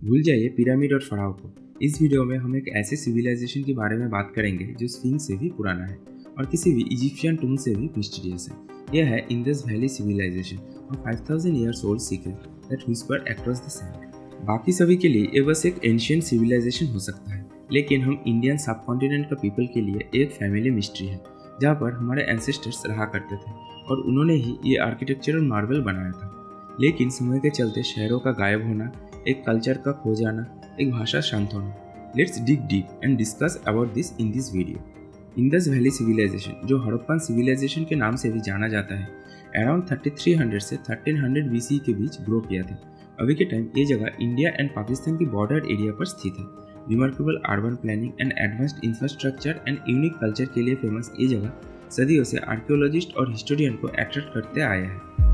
भूल जाइए पिरामिड और फराव को। इस वीडियो में हम एक ऐसे सिविलाइजेशन के बारे में बात करेंगे जो स्फिंक्स से भी पुराना है और किसी भी इजिप्शियन टूम से भी मिस्टीरियस है। यह है इंडस वैली सिविलाइजेशन और 5000 years old secret that व्हिस्पर्ड across the sand. बाकी सभी के लिए ये बस एक एंशिएंट सिविलाइजेशन हो सकता है, लेकिन हम इंडियन सबकॉन्टिनेंट का पीपल के लिए एक फैमिली मिस्ट्री है, जहाँ पर हमारे एंसेस्टर्स रहा करते थे और उन्होंने ही ये आर्किटेक्चरल मार्वल बनाया था। लेकिन समय के चलते शहरों का गायब होना, एक कल्चर का खो जाना, एक भाषा शांत होना। Let's dig deep and discuss about this in this video. Indus valley civilization, जो हड़प्पन सिविलाइजेशन के नाम से भी जाना जाता है, अराउंड 3300 से 1300 BC के बीच ग्रो किया था। अभी के टाइम ये जगह इंडिया एंड पाकिस्तान की बॉर्डर एरिया पर स्थित है। Remarkable urban planning and advanced infrastructure and unique culture के लिए फेमस ये जगह सदियों से आर्कियोलॉजिस्ट और हिस्टोरियन को अट्रैक्ट करते आया है।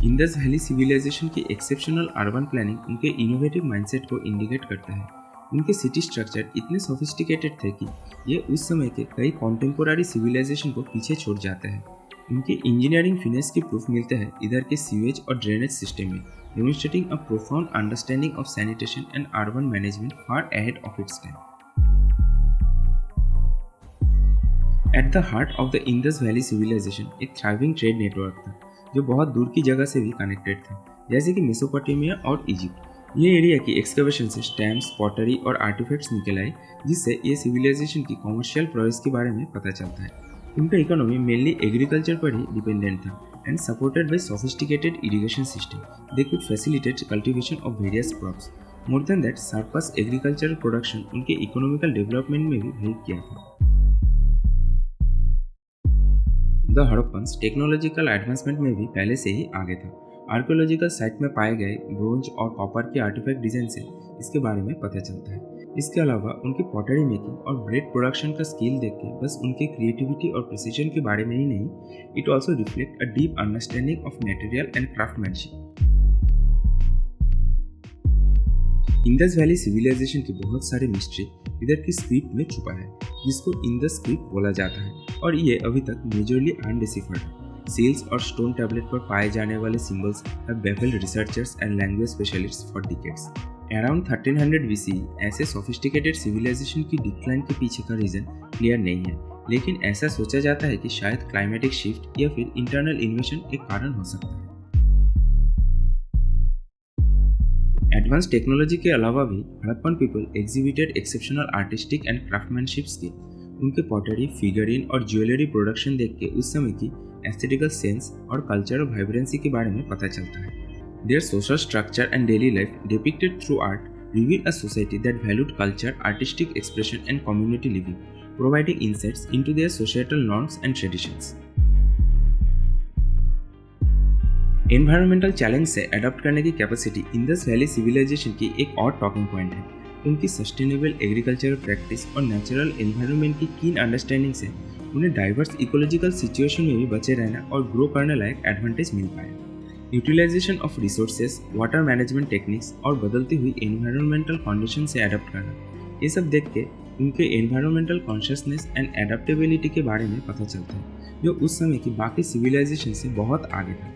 इंडस वैली सिविलाइजेशन की एक्सेप्शनल अर्बन प्लानिंग उनके इनोवेटिव माइंडसेट को इंडिकेट करता है। उनके सिटी स्ट्रक्चर इतने सोफिस्टिकेटेड थे कि ये उस समय के कई कॉन्टेम्पोररी सिविलाइजेशन को पीछे छोड़ जाते हैं। उनके इंजीनियरिंग फिनेस की प्रूफ मिलते हैं इधर के सीवेज और ड्रेनेज सिस्टम में, demonstrating a profound understanding of sanitation and urban management far ahead of its time. At the heart of the Indus Valley Civilization, एक thriving trade network था, जो बहुत दूर की जगह से भी कनेक्टेड था, जैसे कि मेसोपोटामिया और इजिप्ट। ये एरिया की एक्सकवेशन से स्टैम्प्स, पॉटरी और आर्टिफैक्ट्स निकल आए, जिससे ये सिविलाइजेशन की कॉमर्शियल प्रोग्रेस के बारे में पता चलता है। उनका इकोनॉमी मेनली एग्रीकल्चर पर ही डिपेंडेंट था and supported by sophisticated irrigation system. They could facilitate cultivation of various crops. More than that, surplus agricultural production उनके economical development में भी हेल्प किया था। The Harappans टेक्नोलॉजिकल एडवांसमेंट में भी पहले से ही आगे था। आर्कियोलॉजिकल साइट में पाए गए ब्रोंज और कॉपर के आर्टिफैक्ट डिजाइन से इसके बारे में पता चलता है। इसके अलावा उनकी पॉटरी मेकिंग और ब्रेड प्रोडक्शन का स्किल देख के बस उनके क्रिएटिविटी और प्रिसीजन के बारे में ही नहीं, it also reflect a deep understanding of material and craftsmanship. Indus valley civilization की बहुत सारे मिस्ट्री इधर की स्क्रिप्ट में छुपा है, जिसको इंडस स्क्रिप्ट बोला जाता है और ये अभी तक मेजरली अनडिसिफर्ड है। सील्स और स्टोन टैबलेट पर पाए जाने वाले symbols have baffled researchers and language specialists for decades. Around 1300 BC ऐसे सोफिस्टिकेटेड सिविलाइजेशन की डिक्लाइन के पीछे का रीजन क्लियर नहीं है, लेकिन ऐसा सोचा जाता है कि शायद क्लाइमेटिक शिफ्ट या फिर इंटरनल इन्वेशन एक कारण हो सकता है। एडवांस टेक्नोलॉजी के अलावा भी Harappan people exhibited exceptional artistic and craftsmanship skill. उनके पॉटरी, फिगरिन और ज्वेलरी प्रोडक्शन देख के उस समय की एस्थेटिकल सेंस और कल्चरल वाइब्रेंसी के बारे में पता चलता है। Their social structure and daily life depicted through art reveal a society that valued culture, artistic expression and community living, providing insights into their societal norms and traditions. Environmental challenge से adopt करने की capacity Indus valley civilization की एक और talking point है। उनकी sustainable agricultural practice और natural environment की कीन अंडरस्टैंडिंग से उन्हें डाइवर्स इकोलॉजिकल सिचुएशन में भी बचे रहना और ग्रो करने लायक एडवांटेज मिल पाया। Utilization of resources, water management techniques और बदलती हुई एनवायरमेंटल कंडीशन से अडॉप्ट करना, ये सब देख के उनके एनवायरमेंटल कॉन्शियसनेस एंड एडेप्टेबिलिटी के बारे में पता चलता है, जो उस समय की बाकी सिविलाइजेशन से बहुत आगे था।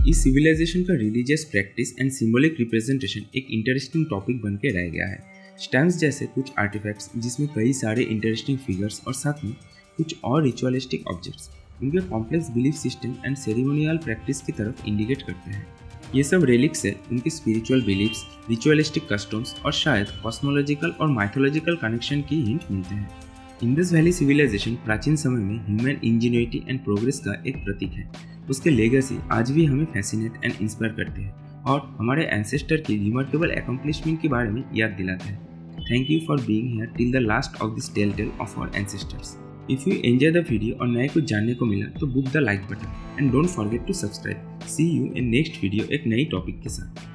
इस सिविलाइजेशन का religious practice and symbolic representation एक इंटरेस्टिंग टॉपिक बन के रह गया है। स्टैम्प्स जैसे कुछ आर्टिफैक्ट्स जिसमें कई सारे इंटरेस्टिंग फिगर्स और साथ में कुछ और रिचुअलिस्टिक ऑब्जेक्ट्स उनके complex belief system and ceremonial practice की तरफ इंडिकेट करते हैं। ये सब रेलिक्स से उनकी स्पिरिचुअल बिलीफ्स, रिचुअलिस्टिक कस्टम्स और शायद कॉस्मोलॉजिकल और माइथोलॉजिकल कनेक्शन की हिंट मिलते हैं। इंडस वैली सिविलाइजेशन प्राचीन समय में ह्यूमन इंजीनियरिटी एंड प्रोग्रेस का एक प्रतीक है। उसके लेगेसी आज भी हमें फैसिनेट एंड इंस्पायर करते हैं और हमारे एंसेस्टर की रिमार्केबल अकम्प्लिशमेंट के बारे में याद दिलाते हैं। Thank you for being here till the last of this tale of our ancestors. If you enjoy the video और नए कुछ जानने को मिला तो book the like button and don't forget to subscribe. See you in next video एक नई topic के साथ।